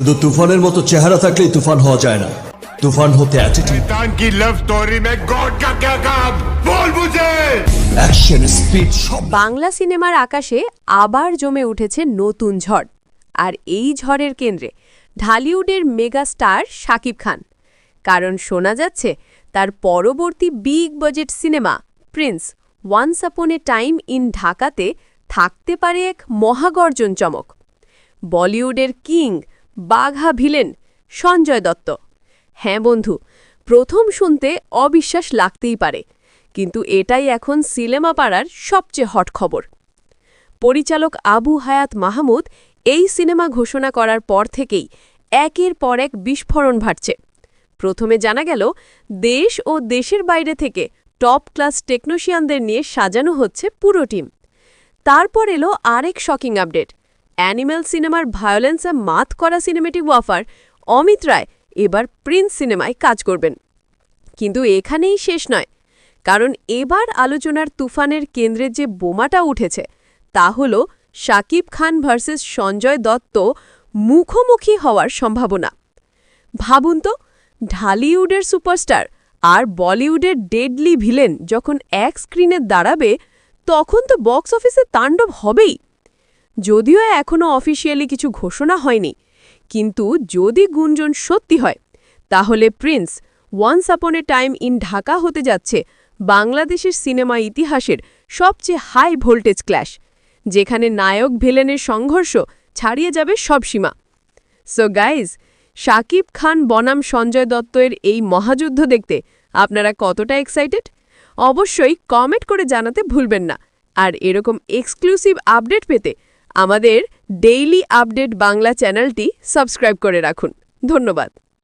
শুধু তুফানের মতো চেহারা থাকলেই তুফান হওয়া যায় না, তুফান হতে অ্যাটিটিউড, की लव स्टोरी में गॉड का क्या काम बोल मुझे। অ্যাকশন, স্পিড সব। বাংলা সিনেমার আকাশে আবার জমে উঠেছে নতুন ঝড়। আর এই ঝড়ের কেন্দ্রে ঢালিউডের মেগা স্টার শাকিব খান। কারণ শোনা যাচ্ছে তার পরবর্তী big budget cinema prince once upon a time in ঢাকাতে থাকতে পারে এক মহাগর্জন চমক। বলিউডের কিং, বাঘা ভিলেন সঞ্জয় দত্ত। হ্যাঁ বন্ধু, প্রথম শুনতে অবিশ্বাস লাগতেই পারে, কিন্তু এটাই এখন সিনেমা পাড়ার সবচেয়ে হট খবর। পরিচালক আবু হায়াত মাহমুদ এই সিনেমা ঘোষণা করার পর থেকেই একের পর এক বিস্ফোরণ ঘটছে। প্রথমে জানা গেল দেশ ও দেশের বাইরে থেকে টপ ক্লাস টেকনিশিয়ানদের নিয়ে সাজানো হচ্ছে পুরো টিম। তারপর এলো আরেক শকিং আপডেট, অ্যানিম্যাল সিনেমার ভায়োলেন্সে মাত করা সিনেমেটিক ওয়াফার অমিত রায় এবার প্রিন্স সিনেমায় কাজ করবেন। কিন্তু এখানেই শেষ নয়, কারণ এবার আলোচনার তুফানের কেন্দ্রে যে বোমাটা উঠেছে তা হল শাকিব খান ভার্সেস সঞ্জয় দত্ত মুখোমুখি হওয়ার সম্ভাবনা। ভাবুন তো, ঢালিউডের সুপারস্টার আর বলিউডের ডেডলি ভিলেন যখন এক স্ক্রিনে দাঁড়াবে, তখন তো বক্স অফিসে তাণ্ডব হবেই। যদিও এখনও অফিসিয়ালি কিছু ঘোষণা হয়নি, কিন্তু যদি গুঞ্জন সত্যি হয় তাহলে Prince once upon a time in Dhaka হতে যাচ্ছে বাংলাদেশের সিনেমা ইতিহাসের সবচেয়ে হাই ভোল্টেজ ক্ল্যাশ, যেখানে নায়ক ভিলেনের সংঘর্ষ ছাড়িয়ে যাবে সব সীমা। সো গাইজ, শাকিব খান বনাম সঞ্জয় দত্তের এই মহাযুদ্ধ দেখতে আপনারা কতটা এক্সাইটেড? অবশ্যই কমেন্ট করে জানাতে ভুলবেন না। আর এরকম এক্সক্লুসিভ আপডেট পেতে আমাদের ডেইলি আপডেট বাংলা চ্যানেলটি সাবস্ক্রাইব করে রাখুন। ধন্যবাদ।